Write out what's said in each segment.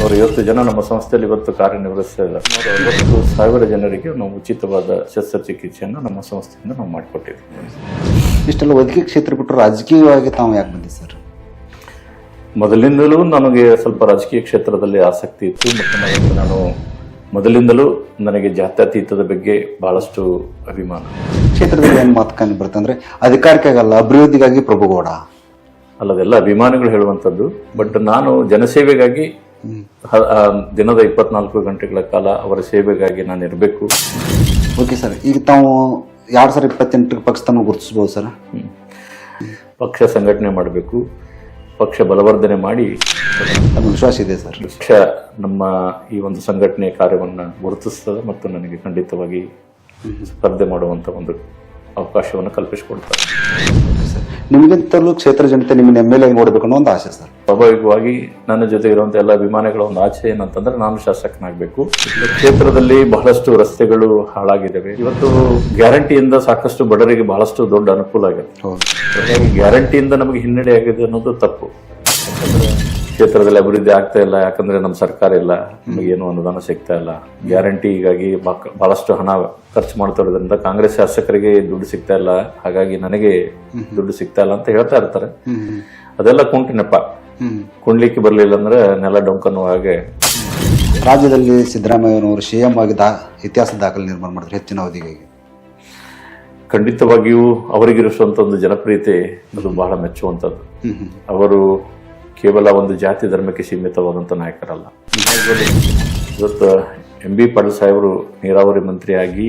50 ಜನ ನಮ್ಮ ಸಂಸ್ಥೆಯಲ್ಲಿ ಇವತ್ತು ಕಾರ್ಯನಿರ್ವಹಿಸ್ತಾ ಇದ್ದಾರೆ. 60,000 ಜನರಿಗೆ ನಾವು ಉಚಿತವಾದ ಶಸ್ತ್ರಚಿಕಿತ್ಸೆಯನ್ನು ನಮ್ಮ ಸಂಸ್ಥೆಯಿಂದ ನಾವು ಮಾಡಿಕೊಟ್ಟಿದ್ದೀವಿ. ಇಷ್ಟೆಲ್ಲ ವೈದ್ಯಕೀಯ ಕ್ಷೇತ್ರ ಬಿಟ್ಟು ರಾಜಕೀಯವಾಗಿ ತಾವು ಯಾಕೆ ಬಂದಿ ಸರ್? ಮೊದಲಿಂದಲೂ ನನಗೆ ಸ್ವಲ್ಪ ರಾಜಕೀಯ ಕ್ಷೇತ್ರದಲ್ಲಿ ಆಸಕ್ತಿ ಇತ್ತು ಮತ್ತು ನಾನು ಮೊದಲಿಂದಲೂ ನನಗೆ ಜಾತ್ಯತೀತದ ಬಗ್ಗೆ ಬಹಳಷ್ಟು ಅಭಿಮಾನ. ಕ್ಷೇತ್ರದಲ್ಲಿ ಏನು ಮಾತು ಕಂಡು ಬರುತ್ತೆ ಅಂದ್ರೆ ಅಧಿಕಾರಕ್ಕಾಗಲ್ಲ, ಅಭಿವೃದ್ಧಿಗಾಗಿ ಪ್ರಭುಗೌಡ ಅಲ್ಲದೆಲ್ಲ ಅಭಿಮಾನಿಗಳು ಹೇಳುವಂಥದ್ದು. ಬಟ್ ನಾನು ಜನಸೇವೆಗಾಗಿ ದಿನದ 24 ಗಂಟೆಗಳ ಕಾಲ ಅವರ ಸೇವೆಗಾಗಿ ನಾನು ಇರಬೇಕು. ಓಕೆ ಸರ್, ಈಗ ತಾವು 2028 ಪಕ್ಷ ತಮ್ಮ ಗುರುತಿಸ್ಬೋದು ಸರ್? ಪಕ್ಷ ಸಂಘಟನೆ ಮಾಡಬೇಕು, ಪಕ್ಷ ಬಲವರ್ಧನೆ ಮಾಡಿ ನಮ್ಗೆ ವಿಶ್ವಾಸ ಇದೆ ಸರ್. ಪಕ್ಷ ನಮ್ಮ ಈ ಒಂದು ಸಂಘಟನೆಯ ಕಾರ್ಯವನ್ನು ಗುರುತಿಸ್ತದೆ ಮತ್ತು ನನಗೆ ಖಂಡಿತವಾಗಿ ಸ್ಪರ್ಧೆ ಮಾಡುವಂಥ ಒಂದು ಅವಕಾಶವನ್ನು ಕಲ್ಪಿಸಿಕೊಡ್ತಾರೆ. ನಿಮಗಿಂತಲೂ ಕ್ಷೇತ್ರ ಜನತೆ ನಿಮ್ಮನ್ನ MLA ನೋಡ್ಬೇಕು ಅನ್ನೋ ಒಂದು ಆಸೆ ಸರ್. ಸ್ವಾಭಾವಿಕವಾಗಿ ನನ್ನ ಜೊತೆ ಇರುವಂತ ಎಲ್ಲ ಅಭಿಮಾನಿಗಳ ಒಂದು ಆಸೆ ಏನಂತಂದ್ರೆ ನಾನು ಶಾಸಕನಾಗಬೇಕು. ಕ್ಷೇತ್ರದಲ್ಲಿ ಬಹಳಷ್ಟು ರಸ್ತೆಗಳು ಹಾಳಾಗಿದ್ದಾವೆ. ಇವತ್ತು ಗ್ಯಾರಂಟಿಯಿಂದ ಸಾಕಷ್ಟು ಬಡವರಿಗೆ ಬಹಳಷ್ಟು ದೊಡ್ಡ ಅನುಕೂಲ ಆಗಿದೆ. ಹಾಗಾಗಿ ಗ್ಯಾರಂಟಿಯಿಂದ ನಮಗೆ ಹಿನ್ನಡೆ ಆಗಿದೆ ಅನ್ನೋದು ತಪ್ಪು. ಕ್ಷೇತ್ರದಲ್ಲಿ ಅಭಿವೃದ್ಧಿ ಆಗ್ತಾ ಇಲ್ಲ, ಯಾಕಂದ್ರೆ ನಮ್ಮ ಸರ್ಕಾರ ಇಲ್ಲ, ನಮಗೇನು ಅನುದಾನ ಸಿಗ್ತಾ ಇಲ್ಲ. ಗ್ಯಾರಂಟಿಗಾಗಿ ಬಹಳಷ್ಟು ಹಣ ಖರ್ಚು ಮಾಡ್ತಾ ಇರೋದ್ರಿಂದ ಕಾಂಗ್ರೆಸ್ ಶಾಸಕರಿಗೆ ದುಡ್ಡು ಸಿಗ್ತಾ ಇಲ್ಲ, ಹಾಗಾಗಿ ನನಗೆ ದುಡ್ಡು ಸಿಗ್ತಾ ಇಲ್ಲ ಅಂತ ಹೇಳ್ತಾ ಇರ್ತಾರೆ. ಅದೆಲ್ಲ ಕುಂಟಿನಪ್ಪ, ಕುಣ್ಲಿಕ್ಕೆ ಬರ್ಲಿಲ್ಲ ಅಂದ್ರೆ ನೆಲ ಡೊಂಕನ್ನುವ ಹಾಗೆ. ರಾಜ್ಯದಲ್ಲಿ ಸಿದ್ದರಾಮಯ್ಯನವರು CM ಆಗಿ ಇತಿಹಾಸ ದಾಖಲೆ ನಿರ್ಮಾಣ ಮಾಡಿದ್ರು ಹೆಚ್ಚಿನ ಅವಧಿಗೆ. ಖಂಡಿತವಾಗಿಯೂ ಅವರಿಗಿರುವಂತ ಒಂದು ಜನಪ್ರಿಯತೆ ಅದು ಬಹಳ ಮೆಚ್ಚುವಂಥದ್ದು. ಅವರು ಕೇವಲ ಒಂದು ಜಾತಿ ಧರ್ಮಕ್ಕೆ ಸೀಮಿತವಾದಂಥ ನಾಯಕರಲ್ಲ. ಇವತ್ತು MB ಪಾಟೀಲ್ ಸಾಹೇಬರು ನೀರಾವರಿ ಮಂತ್ರಿಯಾಗಿ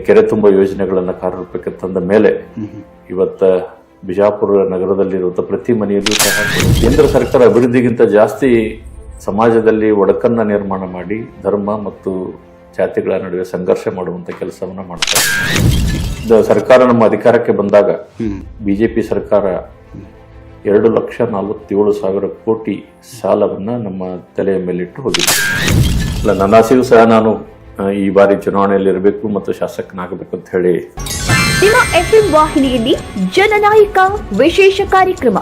ಕೆರೆ ತುಂಬ ಯೋಜನೆಗಳನ್ನು ಕಾರ್ಯರೂಪಕ್ಕೆ ತಂದ ಮೇಲೆ ಇವತ್ತ ಬಿಜಾಪುರ ನಗರದಲ್ಲಿರುವಂಥ ಪ್ರತಿ ಮನೆಯಲ್ಲೂ ಸಹ ಕೇಂದ್ರ ಸರ್ಕಾರ ಅಭಿವೃದ್ಧಿಗಿಂತ ಜಾಸ್ತಿ ಸಮಾಜದಲ್ಲಿ ಒಡಕನ್ನ ನಿರ್ಮಾಣ ಮಾಡಿ ಧರ್ಮ ಮತ್ತು ಜಾತಿಗಳ ನಡುವೆ ಸಂಘರ್ಷ ಮಾಡುವಂಥ ಕೆಲಸವನ್ನ ಮಾಡ್ತಾರೆ. ಸರ್ಕಾರ ನಮ್ಮ ಅಧಿಕಾರಕ್ಕೆ ಬಂದಾಗ ಬಿಜೆಪಿ ಸರ್ಕಾರ 2,47,000 ಕೋಟಿ ಸಾಲವನ್ನ ನಮ್ಮ ತಲೆಯ ಮೇಲಿಟ್ಟು ಹೋಗಿದೆ. ನನ್ನ ಆಸೆಯೂ ಸಹ ನಾನು ಈ ಬಾರಿ ಚುನಾವಣೆಯಲ್ಲಿ ಇರಬೇಕು ಮತ್ತು ಶಾಸಕನಾಗಬೇಕು ಅಂತ ಹೇಳಿ. ನಿಮ್ಮ FM ವಾಹಿನಿಯಲ್ಲಿ ಜನನಾಯಕ ವಿಶೇಷ ಕಾರ್ಯಕ್ರಮ